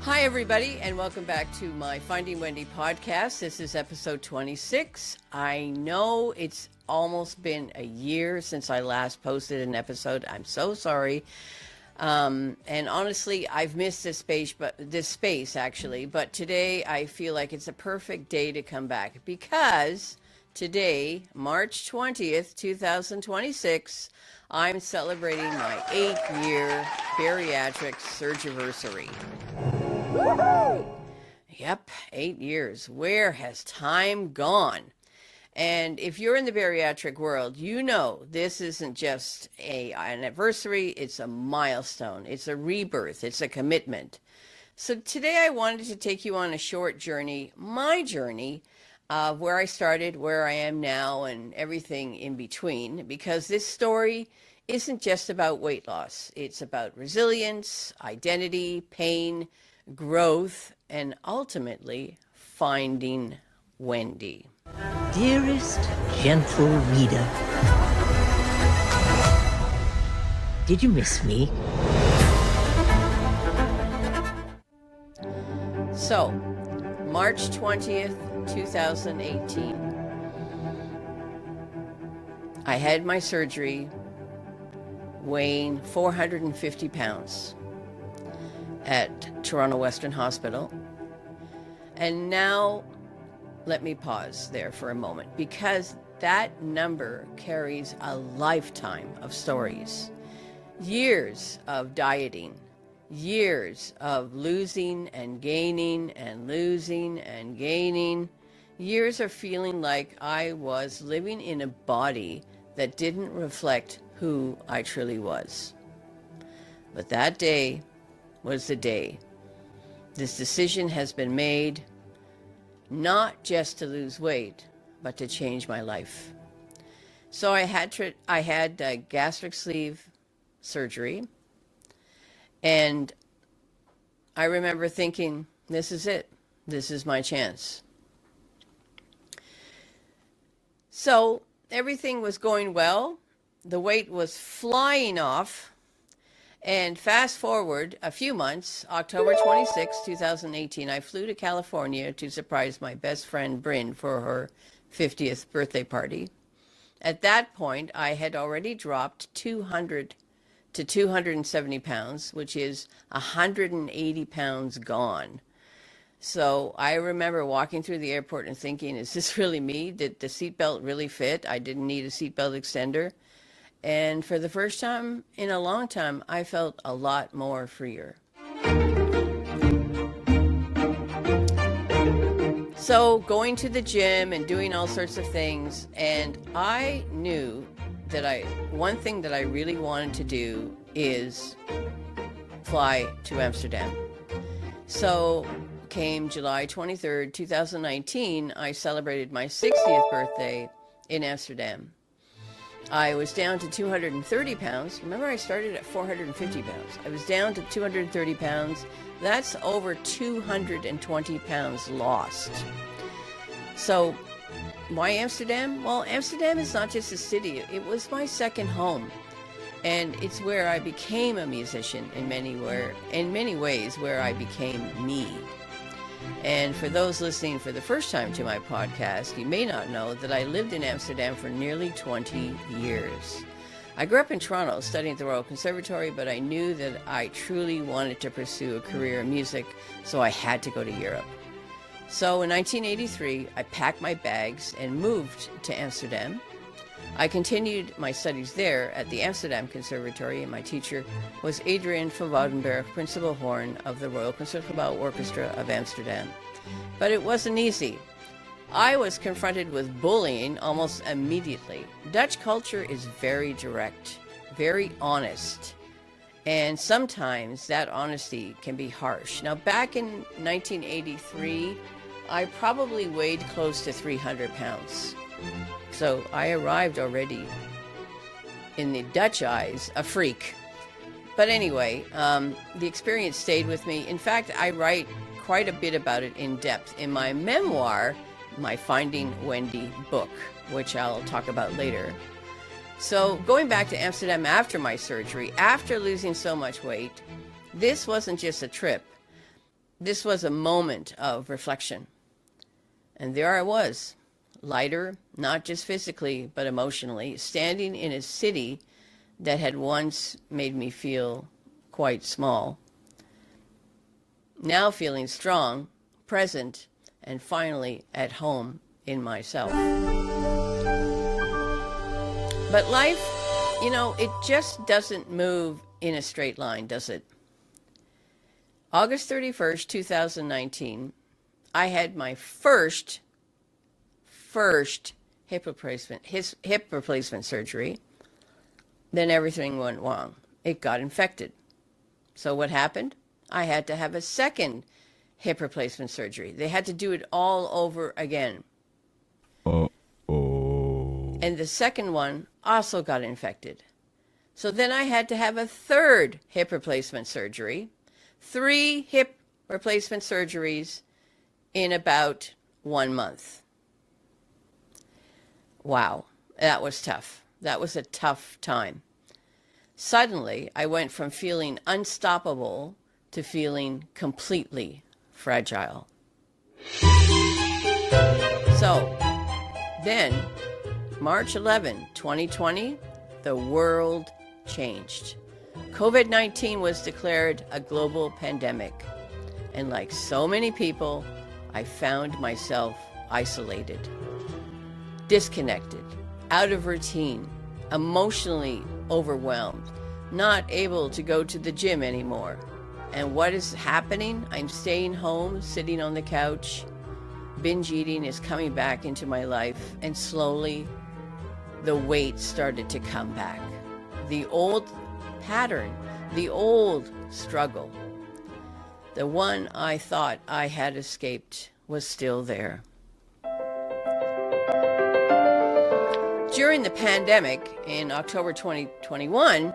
Hi, everybody, and welcome back to my Finding Wendy podcast. This is episode 26. I know it's almost been a year since I last posted an episode. I'm so sorry. And honestly, I've missed this space actually, but today I feel like it's a perfect day to come back because today, March 20th, 2026, I'm celebrating my 8-year bariatric surgiversary. Yep, 8 years. Where has time gone? And if you're in the bariatric world, you know this isn't just an anniversary, it's a milestone, it's a rebirth, it's a commitment. So today I wanted to take you on a short journey, my journey of where I started, where I am now, and everything in between, because this story isn't just about weight loss. It's about resilience, identity, pain, growth, and ultimately finding Wendy. Dearest gentle reader, did you miss me? So, March 20th, 2018, I had my surgery weighing 450 pounds at Toronto Western Hospital. And now, let me pause there for a moment, because that number carries a lifetime of stories. Years of dieting, years of losing and gaining and losing and gaining, years of feeling like I was living in a body that didn't reflect who I truly was. But that day was the day. This decision has been made, not just to lose weight, but to change my life. So I had gastric sleeve surgery, and I remember thinking, this is it. This is my chance. So everything was going well. The weight was flying off. And fast forward a few months, October 26, 2018, I flew to California to surprise my best friend Bryn for her 50th birthday party. At that point, I had already dropped 200 to 270 pounds, which is 180 pounds gone. So I remember walking through the airport and thinking, is this really me? Did the seatbelt really fit? I didn't need a seatbelt extender. And for the first time in a long time, I felt a lot more freer. So going to the gym and doing all sorts of things, and I knew that one thing that I really wanted to do is fly to Amsterdam. So came July 23rd, 2019, I celebrated my 60th birthday in Amsterdam. I was down to 230 pounds. Remember, I started at 450 pounds. I was down to 230 pounds. That's over 220 pounds lost. So why Amsterdam? Well, Amsterdam is not just a city. It was my second home. And it's where I became a musician in many ways, where I became me. And for those listening for the first time to my podcast, you may not know that I lived in Amsterdam for nearly 20 years. I grew up in Toronto studying at the Royal Conservatory, but I knew that I truly wanted to pursue a career in music, so I had to go to Europe. So in 1983, I packed my bags and moved to Amsterdam. I continued my studies there at the Amsterdam Conservatory, and my teacher was Adrian van Woudenberg, principal horn of the Royal Concertgebouw Orchestra of Amsterdam. But it wasn't easy. I was confronted with bullying almost immediately. Dutch culture is very direct, very honest, and sometimes that honesty can be harsh. Now, back in 1983, I probably weighed close to 300 pounds. So I arrived already, in the Dutch eyes, a freak. But anyway, the experience stayed with me. In fact, I write quite a bit about it in depth in my memoir, my Finding Wendy book, which I'll talk about later. So going back to Amsterdam after my surgery, after losing so much weight, this wasn't just a trip. this was a moment of reflection. And there I was, lighter, not just physically, but emotionally, standing in a city that had once made me feel quite small. Now feeling strong, present, and finally at home in myself. But life, it just doesn't move in a straight line, does it? August 31st, 2019, I had my first hip replacement surgery. Then everything went wrong. It got infected. So what happened? I had to have a second hip replacement surgery. They had to do it all over again. Uh-oh. And the second one also got infected. So then I had to have a third hip replacement surgery. 3 hip replacement surgeries in about 1 month. Wow, that was tough. That was a tough time. Suddenly, I went from feeling unstoppable to feeling completely fragile. So, then, March 11, 2020, the world changed. COVID-19 was declared a global pandemic. And like so many people, I found myself isolated, disconnected, out of routine, emotionally overwhelmed, not able to go to the gym anymore. And what is happening? I'm staying home, sitting on the couch. Binge eating is coming back into my life, and slowly the weight started to come back. The old pattern, the old struggle, the one I thought I had escaped, was still there. During the pandemic in October 2021,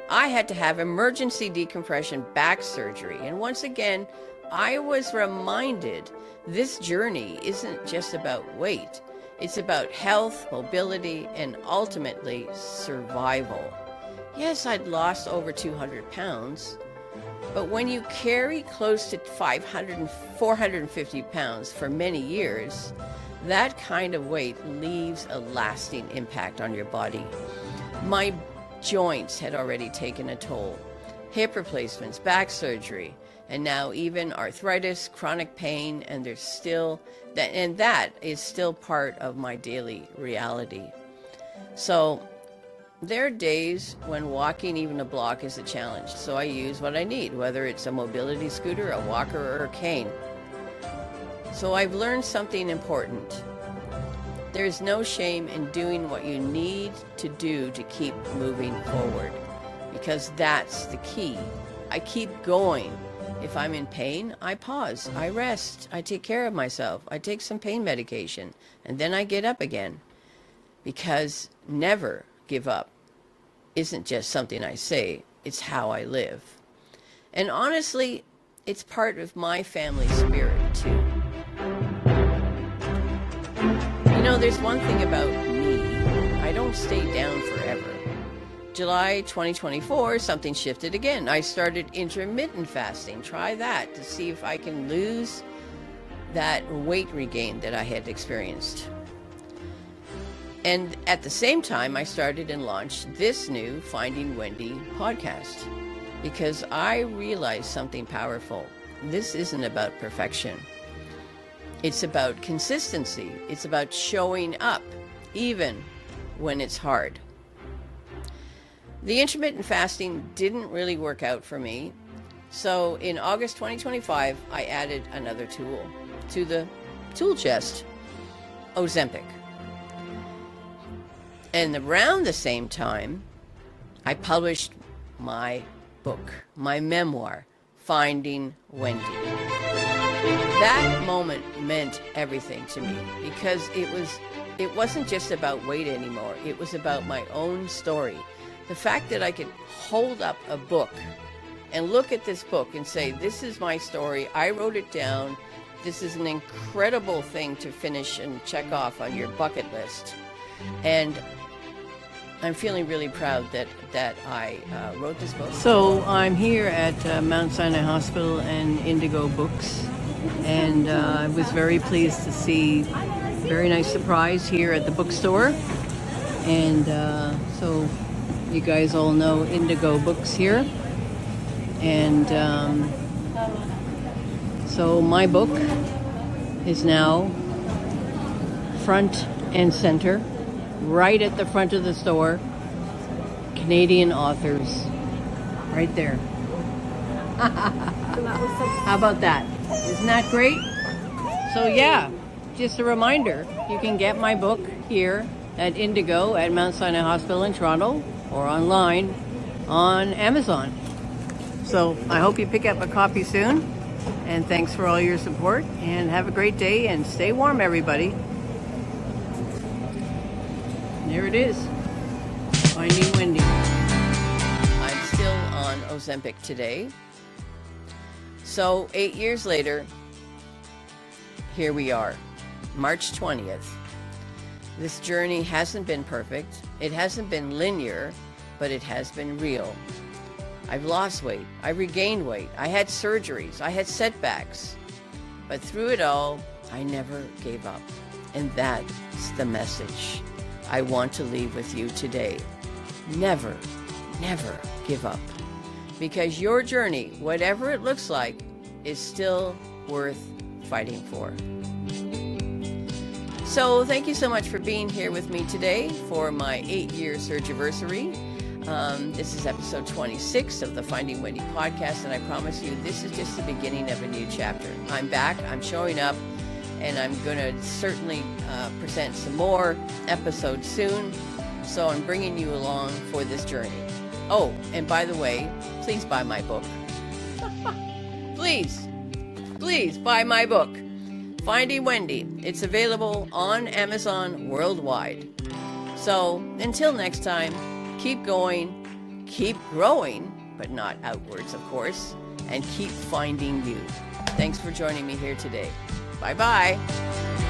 I had to have emergency decompression back surgery. And once again, I was reminded this journey isn't just about weight. It's about health, mobility, and ultimately survival. Yes, I'd lost over 200 pounds, but when you carry close to 500 and 450 pounds for many years, that kind of weight leaves a lasting impact on your body. My joints had already taken a toll. Hip replacements, back surgery, and now even arthritis, chronic pain, and that is still part of my daily reality. So there are days when walking even a block is a challenge, so I use what I need, whether it's a mobility scooter, a walker, or a cane. So I've learned something important. There's no shame in doing what you need to do to keep moving forward, because that's the key. I keep going. If I'm in pain, I pause, I rest, I take care of myself, I take some pain medication, and then I get up again. Because never give up isn't just something I say, it's how I live. And honestly, it's part of my family spirit too. There's one thing about me. I don't stay down forever. July 2024, something shifted again. I started intermittent fasting. Try that to see if I can lose that weight regain that I had experienced. And at the same time, I started and launched this new Finding Wendy podcast, because I realized something powerful. This isn't about perfection. It's about consistency. It's about showing up, even when it's hard. The intermittent fasting didn't really work out for me. So in August 2025, I added another tool to the tool chest, Ozempic. And around the same time, I published my book, my memoir, Finding Wendy. That moment meant everything to me, because it wasn't just about weight anymore. It was about my own story. The fact that I could hold up a book and look at this book and say, this is my story, I wrote it down, this is an incredible thing to finish and check off on your bucket list. And I'm feeling really proud that I wrote this book. So I'm here at Mount Sinai Hospital and Indigo Books, and I was very pleased to see a very nice surprise here at the bookstore. And so you guys all know Indigo Books here. And so my book is now front and center, right at the front of the store. Canadian authors, right there. How about that? Isn't that great? So yeah, just a reminder, you can get my book here at Indigo at Mount Sinai Hospital in Toronto, or online on Amazon. So I hope you pick up a copy soon, and thanks for all your support, and have a great day, and stay warm, everybody. There it is, Finding Wendy. I'm still on Ozempic today. So 8 years later, here we are, March 20th. This journey hasn't been perfect. It hasn't been linear, but it has been real. I've lost weight. I regained weight. I had surgeries. I had setbacks. But through it all, I never gave up. And that's the message I want to leave with you today. Never, never give up. Because your journey, whatever it looks like, is still worth fighting for. So thank you so much for being here with me today for my 8-year Surgiversary. This is episode 26 of the Finding Wendy podcast, and I promise you this is just the beginning of a new chapter. I'm back, I'm showing up, and I'm going to certainly present some more episodes soon. So I'm bringing you along for this journey. Oh, and by the way, please buy my book. Please buy my book, Finding Wendy. It's available on Amazon worldwide. So until next time, keep going, keep growing, but not outwards, of course, and keep finding you. Thanks for joining me here today. Bye-bye.